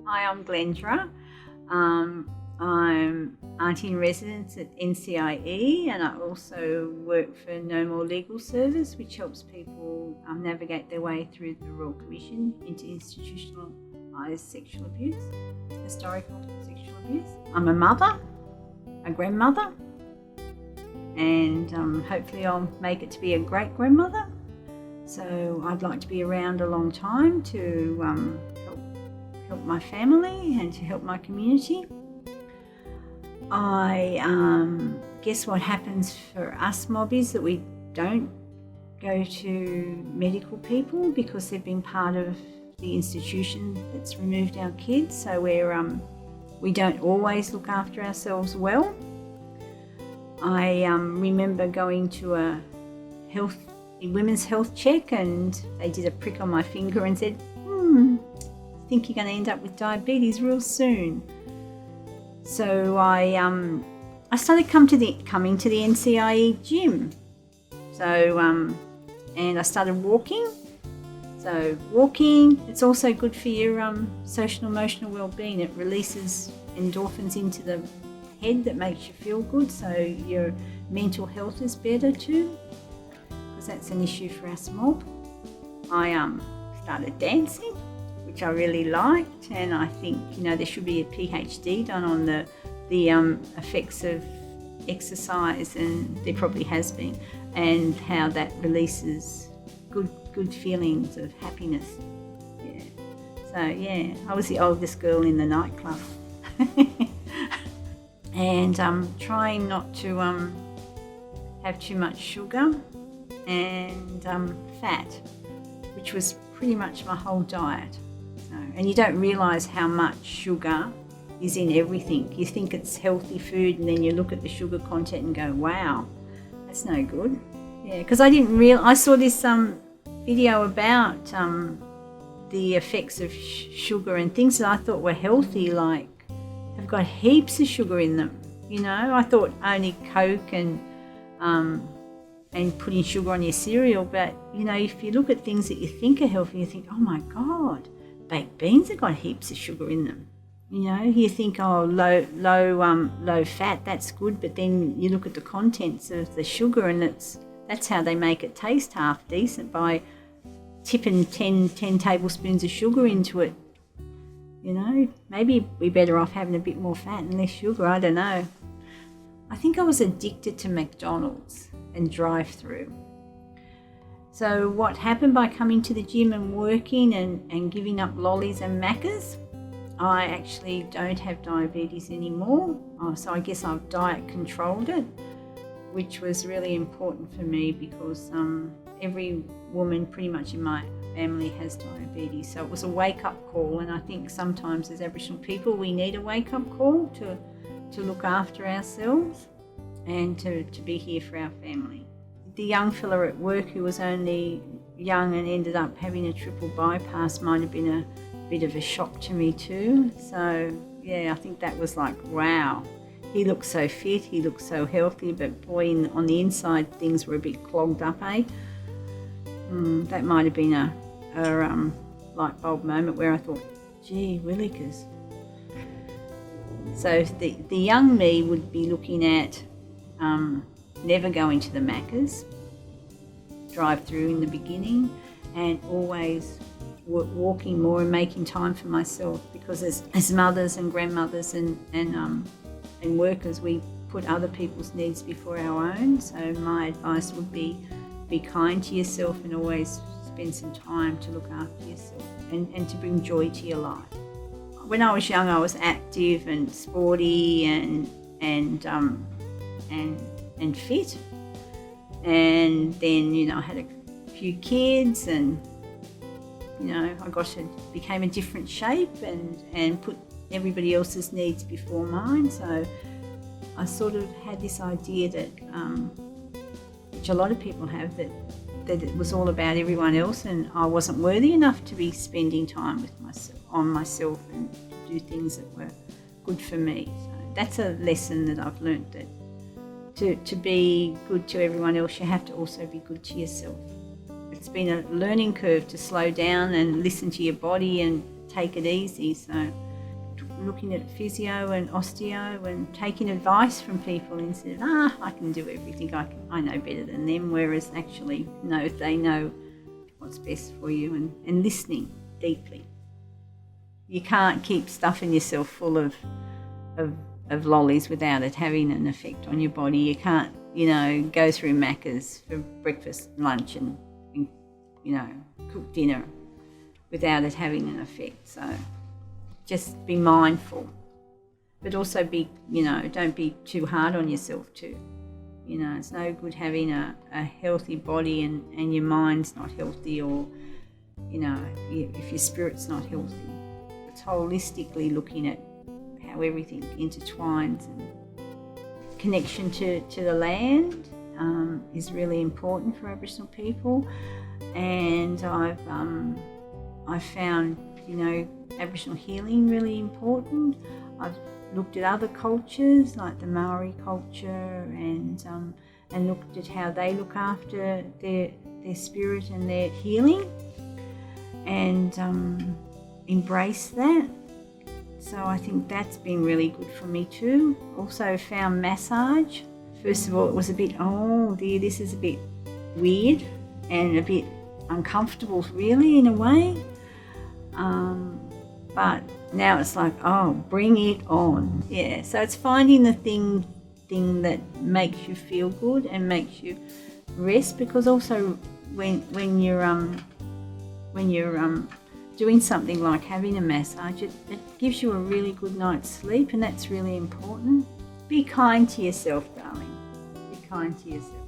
Hi, I'm Glendra. I'm Auntie in Residence at NCIE, and I also work for No More Legal Service, which helps people navigate their way through the Royal Commission into institutionalised sexual abuse, historical sexual abuse. I'm a mother, a grandmother, and hopefully I'll make it to be a great grandmother. So I'd like to be around a long time to help my family and to help my community. I guess what happens for us mob is that we don't go to medical people because they've been part of the institution that's removed our kids, so we don't always look after ourselves well. I remember going to a women's health check, and they did a prick on my finger and said, I think you're going to end up with diabetes real soon. So I started coming to the NCIE gym. So and I started walking. So walking, it's also good for your social and emotional well-being. It releases endorphins into the head that makes you feel good. So your mental health is better too, because that's an issue for us mob. I started dancing, which I really liked, and I think there should be a PhD done on the effects of exercise, and there probably has been, and how that releases good feelings of happiness. Yeah. So yeah, I was the oldest girl in the nightclub, and trying not to have too much sugar and fat, which was pretty much my whole diet. And you don't realise how much sugar is in everything. You think it's healthy food, and then you look at the sugar content and go, wow, that's no good. Yeah, because I saw this video about the effects of sugar, and things that I thought were healthy, like, have got heaps of sugar in them. I thought only Coke and putting sugar on your cereal, but if you look at things that you think are healthy, you think, oh my God, baked beans have got heaps of sugar in them. You think, oh, low fat, that's good, but then you look at the contents of the sugar, and that's how they make it taste half decent, by tipping 10 tablespoons of sugar into it. Maybe we're better off having a bit more fat and less sugar, I don't know. I think I was addicted to McDonald's and drive-through. So what happened by coming to the gym and working and giving up lollies and Maccas, I actually don't have diabetes anymore. So I guess I've diet controlled it, which was really important for me, because every woman pretty much in my family has diabetes. So it was a wake-up call, and I think sometimes as Aboriginal people we need a wake-up call to look after ourselves and to be here for our family. The young fella at work who was only young and ended up having a triple bypass might have been a bit of a shock to me too. So yeah, I think that was like, wow, he looked so fit, he looked so healthy, but boy, on the inside things were a bit clogged up, eh? That might have been a light bulb moment where I thought, gee willikers. So the young me would be looking at never going to the Maccas, drive through in the beginning, and always walking more and making time for myself, because as mothers and grandmothers and workers, we put other people's needs before our own. So my advice would be kind to yourself and always spend some time to look after yourself and to bring joy to your life. When I was young, I was active and sporty and fit, and then I had a few kids, and I became a different shape and put everybody else's needs before mine. So I sort of had this idea that which a lot of people have, that it was all about everyone else, and I wasn't worthy enough to be spending time with myself and to do things that were good for me. So that's a lesson that I've learnt, that to be good to everyone else, you have to also be good to yourself. It's been a learning curve to slow down and listen to your body and take it easy. So looking at physio and osteo and taking advice from people instead of, I can do everything, I know better than them, whereas actually, no, they know what's best for you, and listening deeply. You can't keep stuffing yourself full of lollies without it having an effect on your body. You can't, go through Macca's for breakfast, lunch and cook dinner without it having an effect. So just be mindful, but also don't be too hard on yourself too. It's no good having a healthy body and your mind's not healthy, or, if your spirit's not healthy. It's holistically looking at how everything intertwines, and connection to the land is really important for Aboriginal people. And I've found, Aboriginal healing really important. I've looked at other cultures like the Maori culture and looked at how they look after their spirit and their healing, and embrace that. So I think that's been really good for me too. Also found massage. First of all, it was a bit, oh dear, this is a bit weird and a bit uncomfortable really in a way. But now it's like, oh, bring it on. Yeah, so it's finding the thing that makes you feel good and makes you rest, because also when you're doing something like having a massage, it gives you a really good night's sleep, and that's really important. Be kind to yourself, darling. Be kind to yourself.